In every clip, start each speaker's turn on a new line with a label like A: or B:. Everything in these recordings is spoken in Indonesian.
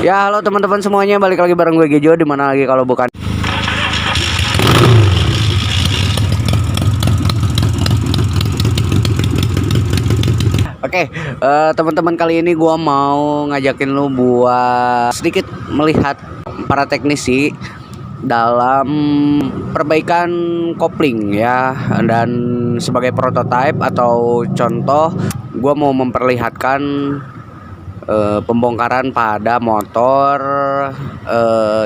A: Ya, halo teman-teman semuanya, balik lagi bareng gue Gejo. Dimana lagi kalau bukan Oke, teman-teman, kali ini gua mau ngajakin lu buat sedikit melihat para teknisi dalam perbaikan kopling ya. Dan sebagai prototipe atau contoh, gua mau memperlihatkan pembongkaran pada motor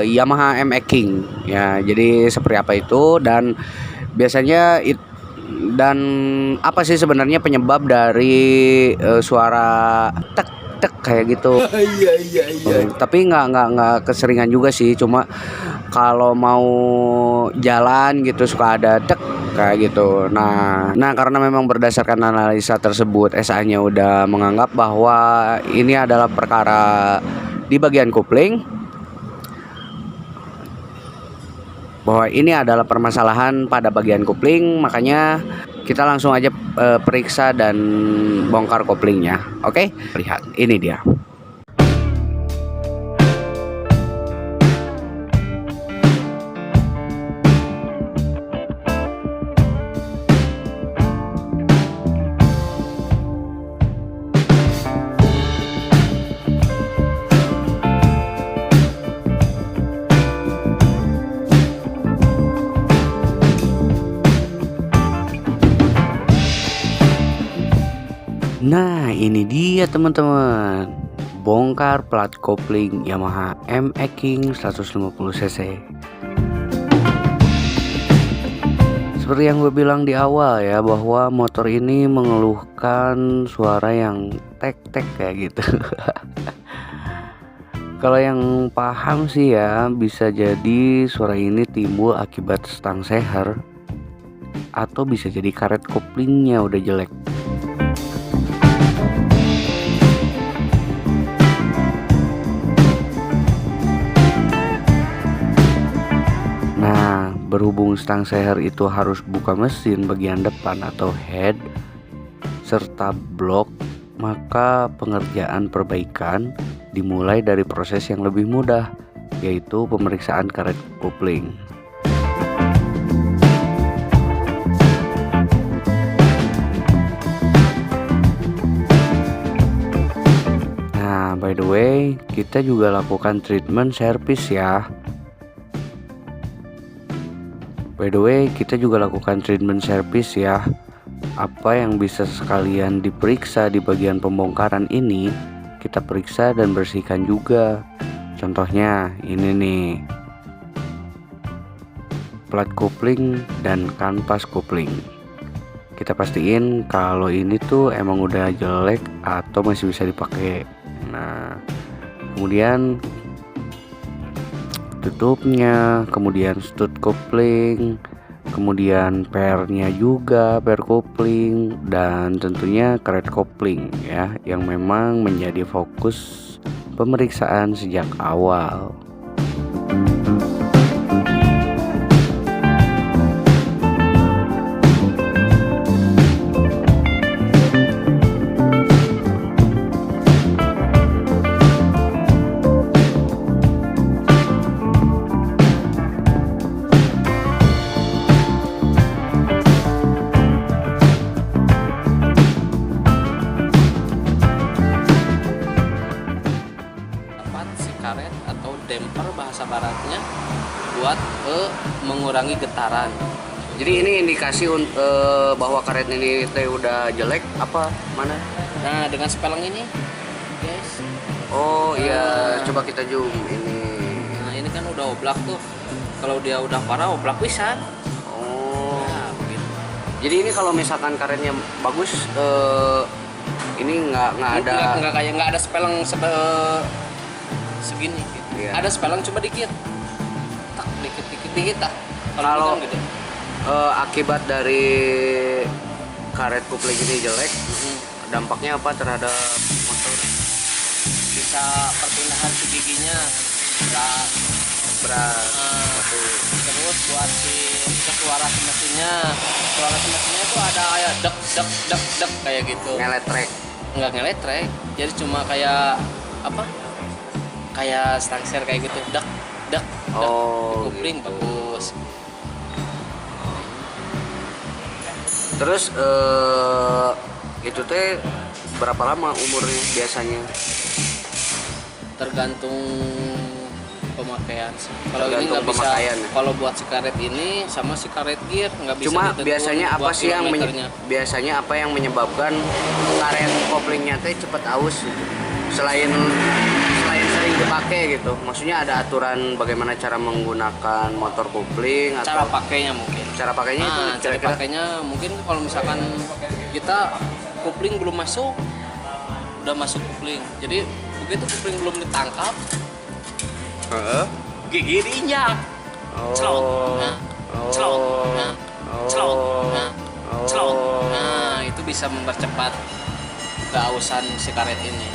A: Yamaha MX King ya. Jadi seperti apa itu, dan biasanya dan apa sih sebenarnya penyebab dari suara tek tek kayak gitu. Iya. Tapi nggak keseringan juga sih, cuma kalau mau jalan gitu suka ada tek kayak gitu. Nah karena memang berdasarkan analisa tersebut, SA-nya udah menganggap bahwa ini adalah perkara di bagian kopling, bahwa ini adalah permasalahan pada bagian kopling. Makanya kita langsung aja periksa dan bongkar koplingnya. Oke, lihat ini dia. Nah, ini dia teman-teman, bongkar plat kopling Yamaha MX King 150cc. Seperti yang gue bilang di awal ya, bahwa motor ini mengeluhkan suara yang tek-tek kayak gitu. Kalau yang paham sih ya, bisa jadi suara ini timbul akibat stang seher, atau bisa jadi karet koplingnya udah jelek. Berhubung stang seher itu harus buka mesin bagian depan atau head serta blok, maka pengerjaan perbaikan dimulai dari proses yang lebih mudah, yaitu pemeriksaan karet kopling. Nah, by the way, kita juga lakukan treatment service ya. Apa yang bisa sekalian diperiksa di bagian pembongkaran ini, kita periksa dan bersihkan juga. Contohnya ini nih, plat kopling dan kanvas kopling. Kita pastiin kalau ini tuh emang udah jelek atau masih bisa dipakai. Nah, kemudian tutupnya, kemudian stud kopling, kemudian pernya juga, per kopling, dan tentunya karet kopling ya, yang memang menjadi fokus pemeriksaan sejak awal.
B: Karet atau damper bahasa baratnya, buat mengurangi getaran.
A: Jadi ini indikasi bahwa karet ini teh udah jelek apa mana?
B: Nah, dengan sepeleng ini guys.
A: Oh iya, coba kita zoom ini.
B: Nah, ini kan udah oblak tuh. Kalau dia udah parah, oblak pisan.
A: Oh,
B: nah, begitu.
A: Jadi ini kalau misalkan karetnya bagus, ini nggak
B: ada sepeleng segini gitu.
A: Iya.
B: Ada sepeleng coba dikit, tak dikit tak.
A: Kalau
B: gitu.
A: Akibat dari karet kopling ini jelek, dampaknya apa terhadap motor?
B: Bisa perpindahan si giginya
A: berat.
B: Terus buat suara mesinnya itu ada kayak dek kayak gitu.
A: Ngeletrek?
B: Nggak ngeletrek, jadi cuma kayak apa, kayak stangser kayak gitu, dak dak dak,
A: Oh,
B: kopling
A: gitu.
B: bagus.
A: Terus itu teh berapa lama umurnya biasanya?
B: Tergantung pemakaian sih. Kalau ini
A: Tergantung
B: nggak bisa,
A: pemakaian ya?
B: kalau buat si karet ini sama si karet gear nggak bisa
A: Cuma
B: ditentuin
A: biasanya apa
B: buat
A: sih yang
B: kilometernya.
A: biasanya apa yang menyebabkan karet koplingnya teh cepet aus gitu? Selain sering dipakai gitu. Maksudnya ada aturan bagaimana cara menggunakan motor kopling atau
B: Cara pakainya mungkin.
A: cara pakainya itu
B: Nah, cara
A: kira-kira?
B: pakainya mungkin kalau misalkan kita kopling belum masuk, udah masuk kopling. Jadi begitu kopling belum ditangkap,
A: Heeh.
B: gigi diinjak. Celok. Nah, celok. Nah, celok. Nah, celok. Nah, itu bisa mempercepat keausan si karet ini.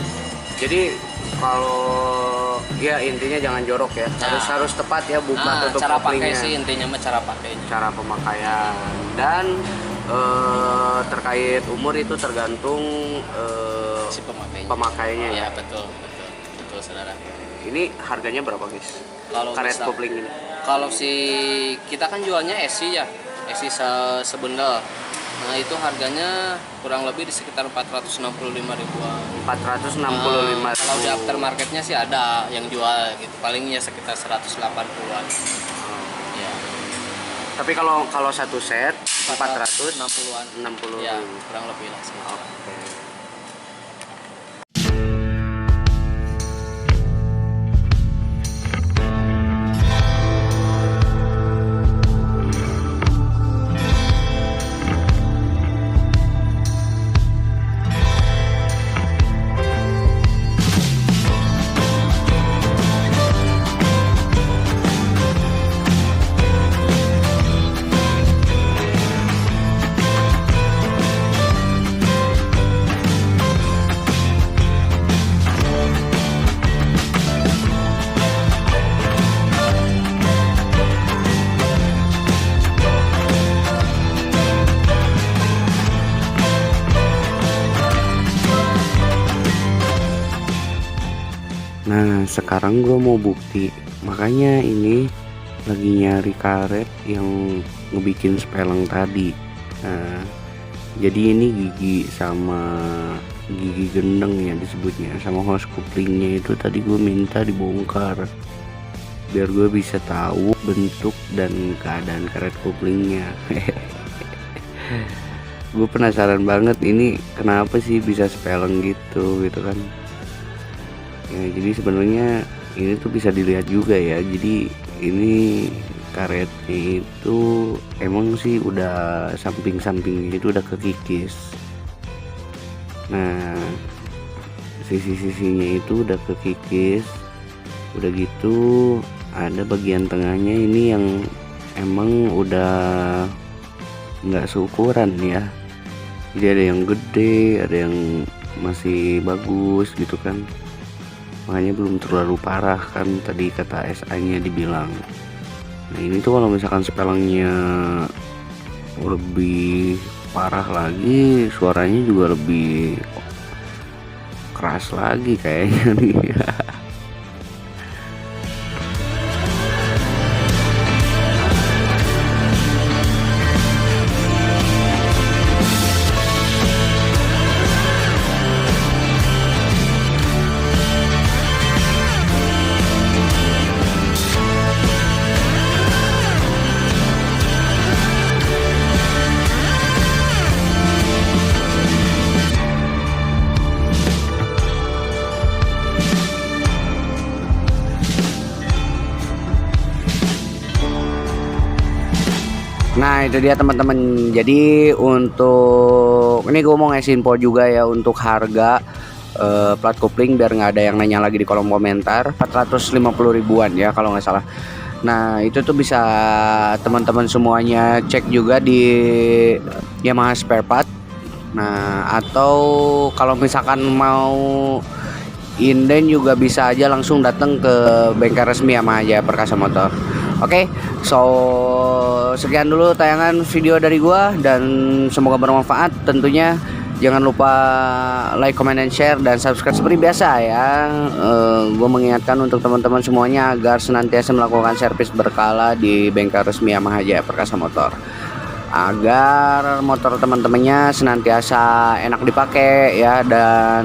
A: Jadi kalau ya intinya jangan jorok ya.
B: Nah.
A: Harus tepat ya buka
B: Nah,
A: tutup
B: cara pakai
A: koplingnya.
B: sih intinya mah cara pakainya.
A: Cara pemakaian dan terkait umur itu tergantung
B: Si pemakainya.
A: pemakainya ya.
B: Ya, betul, betul. Betul, Saudara.
A: Ini harganya berapa guys?
B: Kalau
A: Karet
B: misal-
A: kopling ini.
B: Kalau si kita kan jualnya SC ya, SC sebendel. Nah, itu harganya kurang lebih di sekitar 465 ribuan.
A: 465.
B: Kalau di aftermarketnya sih ada yang jual gitu, palingnya sekitar 180-an. Ya,
A: Tapi kalau satu set 460.
B: 460-an. Ya, kurang lebih lah.
A: Oke. Nah, sekarang gue mau bukti. Makanya ini lagi nyari karet yang ngebikin speleng tadi. Nah, jadi ini gigi sama gigi gendeng ya disebutnya, sama hose couplingnya itu tadi gue minta dibongkar biar gue bisa tahu bentuk dan keadaan karet couplingnya. Gue penasaran banget ini kenapa sih bisa speleng gitu kan ya. Jadi sebenarnya ini tuh bisa dilihat juga ya. Jadi ini karetnya itu emang sih udah samping-sampingnya itu udah kekikis. Nah, sisi-sisinya itu udah kekikis. Udah gitu ada bagian tengahnya ini yang emang udah nggak seukuran ya. Jadi ada yang gede, ada yang masih bagus gitu kan. Makanya belum terlalu parah kan tadi kata SA nya dibilang. Nah ini tuh kalau misalkan spelengnya lebih parah lagi, suaranya juga lebih keras lagi kayaknya nih. Nah itu dia teman-teman. Jadi untuk ini gue mau ngasih info juga ya untuk harga plat kopling biar nggak ada yang nanya lagi di kolom komentar. 450 ribuan ya kalau nggak salah. Nah itu tuh bisa teman-teman semuanya cek juga di Yamaha Spare Part. Nah atau kalau misalkan mau inden juga bisa aja langsung datang ke bengkel resmi Yamaha Jaya Perkasa Motor. Oke, so sekian dulu tayangan video dari gua dan semoga bermanfaat tentunya. Jangan lupa like, comment, dan share, dan subscribe seperti biasa ya. Gue mengingatkan untuk teman-teman semuanya agar senantiasa melakukan servis berkala di bengkel resmi Yamaha Jaya Perkasa Motor, agar motor teman-temannya senantiasa enak dipakai ya, dan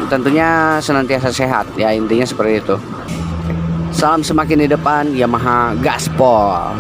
A: tentunya senantiasa sehat ya, intinya seperti itu. Salam semakin di depan, Yamaha Gaspol.